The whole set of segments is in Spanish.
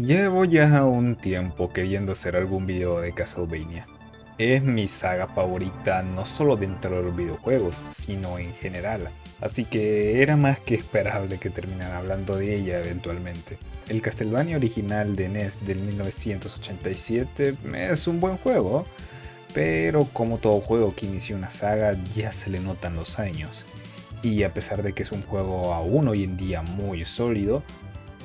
Llevo ya un tiempo queriendo hacer algún video de Castlevania. Es mi saga favorita no solo dentro de los videojuegos, sino en general. Así que era más que esperable que terminara hablando de ella eventualmente. El Castlevania original de NES del 1987 es un buen juego, pero como todo juego que inicia una saga ya se le notan los años. Y a pesar de que es un juego aún hoy en día muy sólido,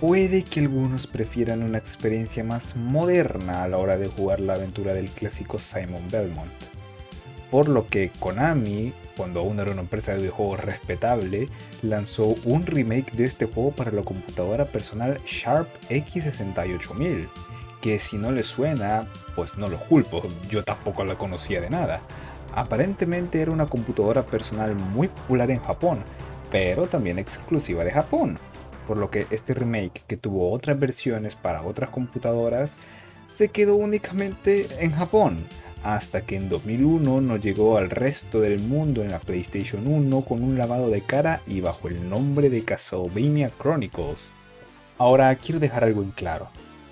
puede que algunos prefieran una experiencia más moderna a la hora de jugar la aventura del clásico Simon Belmont. Por lo que Konami, cuando aún era una empresa de videojuegos respetable, lanzó un remake de este juego para la computadora personal Sharp X68000, que si no le suena, pues no lo culpo, yo tampoco la conocía de nada. Aparentemente era una computadora personal muy popular en Japón, pero también exclusiva de Japón, por lo que este remake, que tuvo otras versiones para otras computadoras, se quedó únicamente en Japón, hasta que en 2001 nos llegó al resto del mundo en la PlayStation 1 con un lavado de cara y bajo el nombre de Castlevania Chronicles. Ahora quiero dejar algo en claro.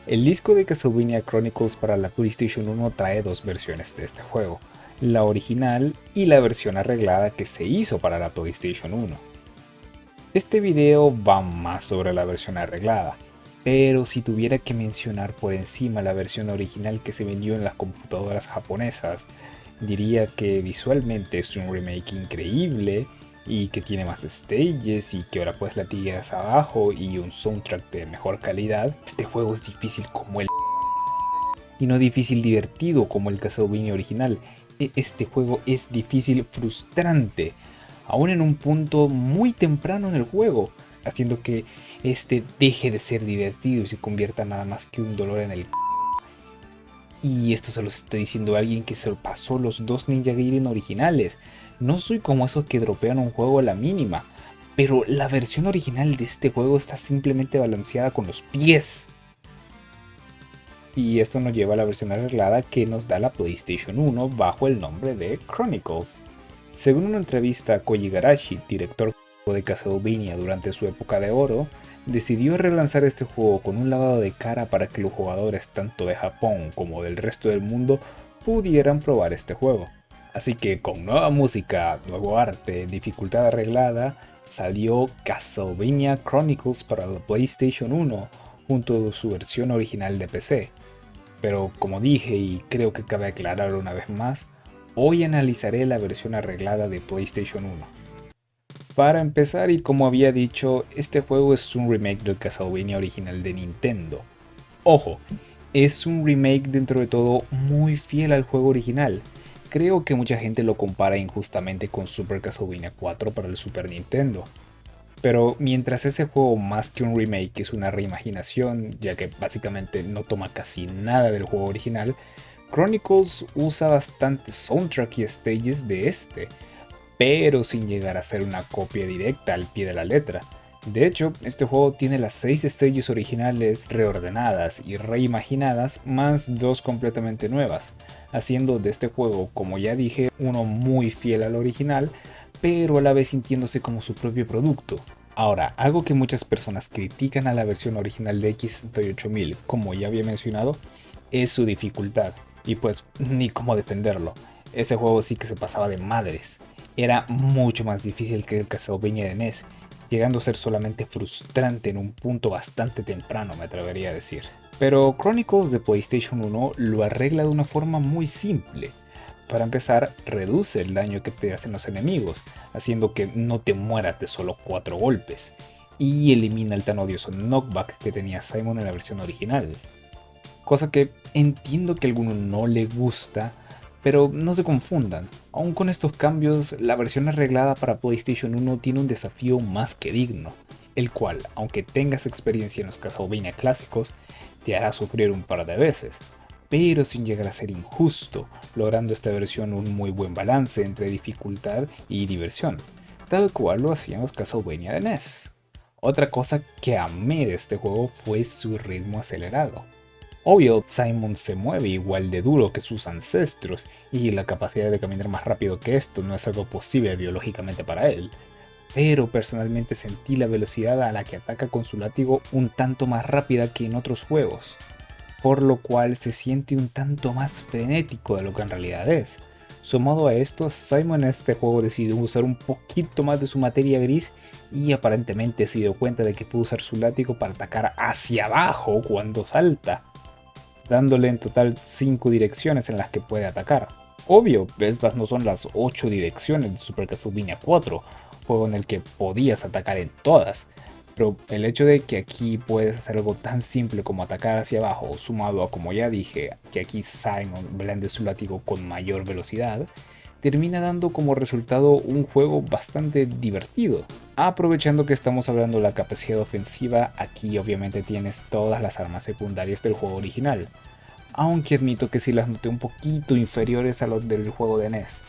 El disco de Castlevania Chronicles para la PlayStation 1 trae dos versiones de este juego, la original y la versión arreglada que se hizo para la PlayStation 1. Este video va más sobre la versión arreglada, pero si tuviera que mencionar por encima la versión original que se vendió en las computadoras japonesas, diría que visualmente es un remake increíble y que tiene más stages y que ahora pues latigueas abajo y un soundtrack de mejor calidad. Este juego es difícil como el y no difícil divertido como el Castlevania original. Este juego es difícil frustrante, aún en un punto muy temprano en el juego, haciendo que este deje de ser divertido y se convierta nada más que un dolor en el. Y esto se lo está diciendo alguien que se pasó los dos Ninja Gaiden originales. No soy como esos que dropean un juego a la mínima, pero la versión original de este juego está simplemente balanceada con los pies. Y esto nos lleva a la versión arreglada que nos da la PlayStation 1 bajo el nombre de Chronicles. Según una entrevista a Koji Igarashi, director de Castlevania durante su época de oro, decidió relanzar este juego con un lavado de cara para que los jugadores tanto de Japón como del resto del mundo pudieran probar este juego. Así que con nueva música, nuevo arte, dificultad arreglada, salió Castlevania Chronicles para la PlayStation 1 junto a su versión original de PC. Pero como dije y creo que cabe aclarar una vez más, hoy analizaré la versión arreglada de PlayStation 1. Para empezar, y como había dicho, este juego es un remake del Castlevania original de Nintendo. Ojo, es un remake dentro de todo muy fiel al juego original. Creo que mucha gente lo compara injustamente con Super Castlevania 4 para el Super Nintendo. Pero mientras ese juego más que un remake es una reimaginación, ya que básicamente no toma casi nada del juego original, Chronicles usa bastante soundtrack y stages de este, pero sin llegar a ser una copia directa al pie de la letra. De hecho, este juego tiene las 6 stages originales reordenadas y reimaginadas, más 2 completamente nuevas, haciendo de este juego, como ya dije, uno muy fiel al original, pero a la vez sintiéndose como su propio producto. Ahora, algo que muchas personas critican a la versión original de X68000, como ya había mencionado, es su dificultad, y pues ni cómo defenderlo. Ese juego sí que se pasaba de madres. Era mucho más difícil que el Castlevania de NES, llegando a ser solamente frustrante en un punto bastante temprano, me atrevería a decir. Pero Chronicles de PlayStation 1 lo arregla de una forma muy simple. Para empezar, reduce el daño que te hacen los enemigos, haciendo que no te mueras de solo 4 golpes, y elimina el tan odioso knockback que tenía Simon en la versión original. Cosa que entiendo que a alguno no le gusta, pero no se confundan, aún con estos cambios, la versión arreglada para PlayStation 1 tiene un desafío más que digno, el cual, aunque tengas experiencia en los Castlevania clásicos, te hará sufrir un par de veces, pero sin llegar a ser injusto, logrando esta versión un muy buen balance entre dificultad y diversión, tal cual lo hacían los Castlevania de NES. Otra cosa que amé de este juego fue su ritmo acelerado. Obvio, Simon se mueve igual de duro que sus ancestros, y la capacidad de caminar más rápido que esto no es algo posible biológicamente para él, pero personalmente sentí la velocidad a la que ataca con su látigo un tanto más rápida que en otros juegos, por lo cual se siente un tanto más frenético de lo que en realidad es. Sumado a esto, Simon en este juego decidió usar un poquito más de su materia gris y aparentemente se dio cuenta de que puede usar su látigo para atacar hacia abajo cuando salta, dándole en total 5 direcciones en las que puede atacar. Obvio, estas no son las 8 direcciones de Super Castlevania 4, juego en el que podías atacar en todas, pero el hecho de que aquí puedes hacer algo tan simple como atacar hacia abajo, sumado a, como ya dije, que aquí Simon blende su látigo con mayor velocidad, termina dando como resultado un juego bastante divertido. Aprovechando que estamos hablando de la capacidad ofensiva, aquí obviamente tienes todas las armas secundarias del juego original, aunque admito que sí las noté un poquito inferiores a los del juego de NES.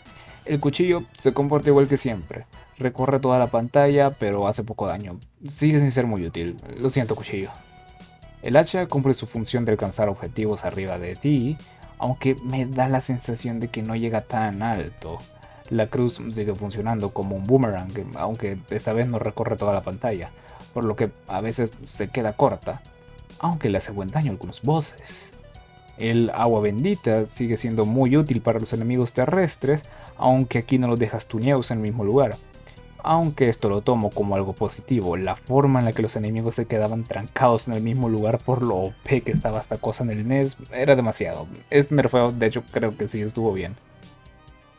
El cuchillo se comporta igual que siempre, recorre toda la pantalla pero hace poco daño, sigue sin ser muy útil, lo siento cuchillo. El hacha cumple su función de alcanzar objetivos arriba de ti, aunque me da la sensación de que no llega tan alto. La cruz sigue funcionando como un boomerang, aunque esta vez no recorre toda la pantalla, por lo que a veces se queda corta, aunque le hace buen daño a algunos bosses. El agua bendita sigue siendo muy útil para los enemigos terrestres, aunque aquí no los dejas tuneados en el mismo lugar. Aunque esto lo tomo como algo positivo, la forma en la que los enemigos se quedaban trancados en el mismo lugar por lo OP que estaba esta cosa en el NES era demasiado. Este Merfeo de hecho creo que sí estuvo bien.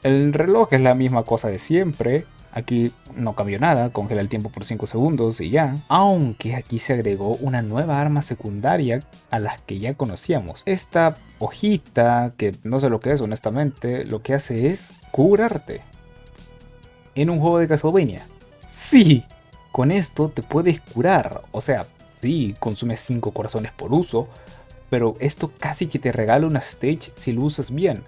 El reloj es la misma cosa de siempre, aquí no cambió nada, congela el tiempo por 5 segundos y ya. Aunque aquí se agregó una nueva arma secundaria a las que ya conocíamos. Esta hojita, que no sé lo que es honestamente, lo que hace es curarte. En un juego de Castlevania. Sí, con esto te puedes curar. O sea, sí, consumes 5 corazones por uso, pero esto casi que te regala una stage si lo usas bien.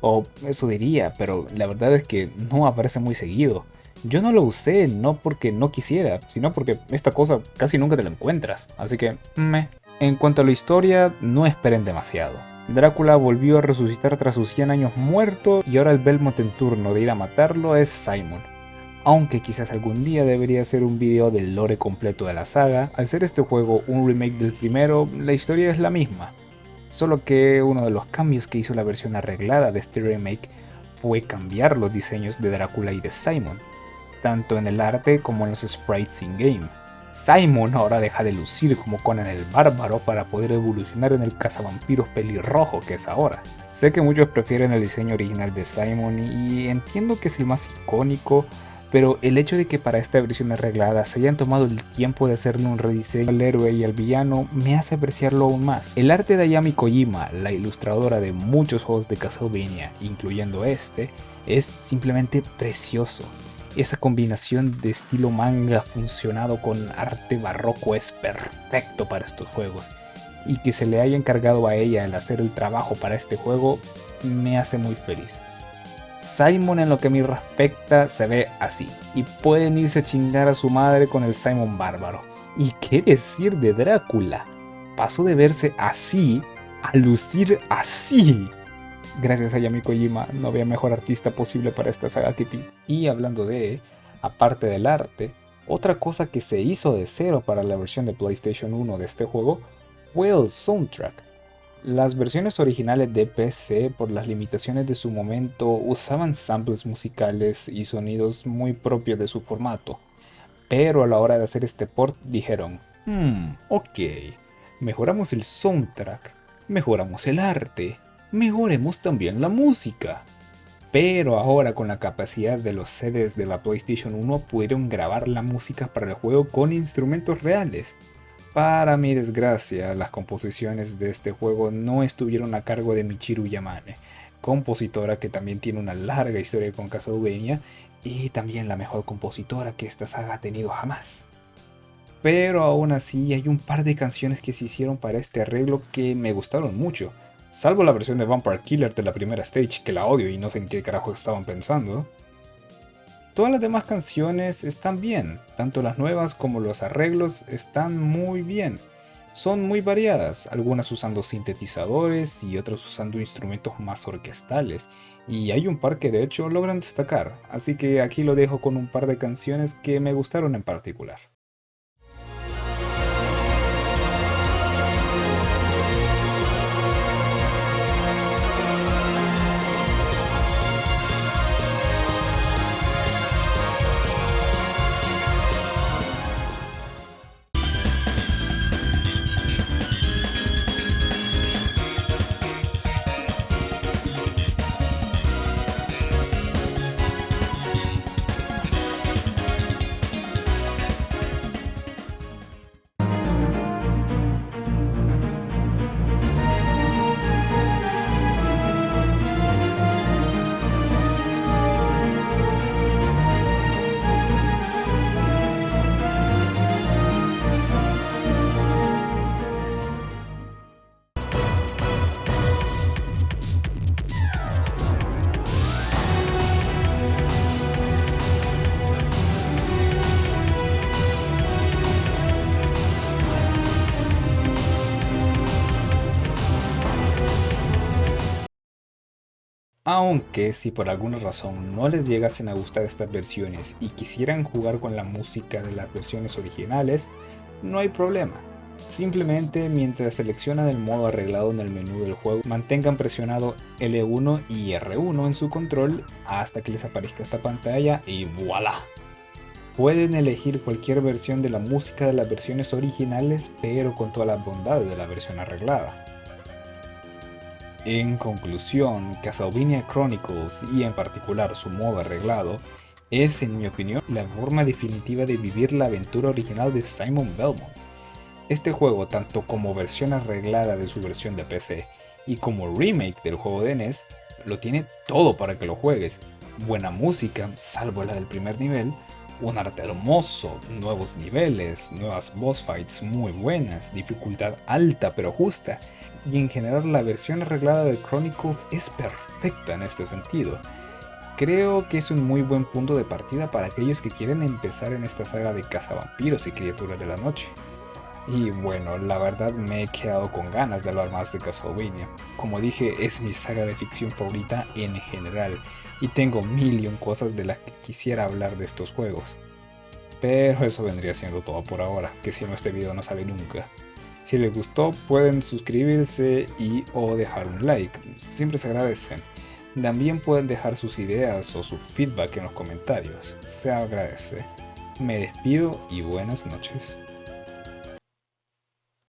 O eso diría, pero la verdad es que no aparece muy seguido. Yo no lo usé no porque no quisiera, sino porque esta cosa casi nunca te la encuentras. Así que, meh. En cuanto a la historia, no esperen demasiado. Drácula volvió a resucitar tras sus 100 años muerto y ahora el Belmont en turno de ir a matarlo es Simon. Aunque quizás algún día debería hacer un video del lore completo de la saga, al ser este juego un remake del primero, la historia es la misma. Solo que uno de los cambios que hizo la versión arreglada de este remake fue cambiar los diseños de Drácula y de Simon, tanto en el arte como en los sprites in-game. Simon ahora deja de lucir como Conan el Bárbaro para poder evolucionar en el cazavampiros pelirrojo que es ahora. Sé que muchos prefieren el diseño original de Simon y entiendo que es el más icónico, pero el hecho de que para esta versión arreglada se hayan tomado el tiempo de hacerle un rediseño al héroe y al villano me hace apreciarlo aún más. El arte de Ayami Kojima, la ilustradora de muchos juegos de Castlevania, incluyendo este, es simplemente precioso. Esa combinación de estilo manga funcionado con arte barroco es perfecto para estos juegos, y que se le haya encargado a ella el hacer el trabajo para este juego me hace muy feliz. Simon en lo que a mí respecta se ve así, y pueden irse a chingar a su madre con el Simon bárbaro. ¿Y qué decir de Drácula? Pasó de verse así a lucir así. Gracias a Yami Kojima, no había mejor artista posible para esta saga que ti. Y hablando de, aparte del arte, otra cosa que se hizo de cero para la versión de PlayStation 1 de este juego fue el soundtrack. Las versiones originales de PC, por las limitaciones de su momento, usaban samples musicales y sonidos muy propios de su formato. Pero a la hora de hacer este port dijeron, ok, mejoramos el soundtrack, mejoramos el arte, mejoremos también la música. Pero ahora con la capacidad de los CDs de la PlayStation 1 pudieron grabar la música para el juego con instrumentos reales. Para mi desgracia, las composiciones de este juego no estuvieron a cargo de Michiru Yamane, compositora que también tiene una larga historia con Castlevania y también la mejor compositora que esta saga ha tenido jamás. Pero aún así hay un par de canciones que se hicieron para este arreglo que me gustaron mucho, salvo la versión de Vampire Killer de la primera stage que la odio y no sé en qué carajo estaban pensando. Todas las demás canciones están bien, tanto las nuevas como los arreglos están muy bien. Son muy variadas, algunas usando sintetizadores y otras usando instrumentos más orquestales, y hay un par que de hecho logran destacar, así que aquí lo dejo con un par de canciones que me gustaron en particular. Aunque si por alguna razón no les llegasen a gustar estas versiones y quisieran jugar con la música de las versiones originales, no hay problema. Simplemente mientras seleccionan el modo arreglado en el menú del juego, mantengan presionado L1 y R1 en su control hasta que les aparezca esta pantalla y ¡voilá! Pueden elegir cualquier versión de la música de las versiones originales, pero con todas las bondades de la versión arreglada. En conclusión, Castlevania Chronicles y en particular su modo arreglado es, en mi opinión, la forma definitiva de vivir la aventura original de Simon Belmont. Este juego, tanto como versión arreglada de su versión de PC y como remake del juego de NES, lo tiene todo para que lo juegues. Buena música, salvo la del primer nivel, un arte hermoso, nuevos niveles, nuevas boss fights muy buenas, dificultad alta pero justa, y en general la versión arreglada de Chronicles es perfecta en este sentido. Creo que es un muy buen punto de partida para aquellos que quieren empezar en esta saga de cazavampiros y criaturas de la noche. Y bueno, la verdad me he quedado con ganas de hablar más de Castlevania. Como dije, es mi saga de ficción favorita en general, y tengo mil y un cosas de las que quisiera hablar de estos juegos. Pero eso vendría siendo todo por ahora, que si no este video no sale nunca. Si les gustó pueden suscribirse y o dejar un like, siempre se agradecen. También pueden dejar sus ideas o su feedback en los comentarios, se agradece. Me despido y buenas noches.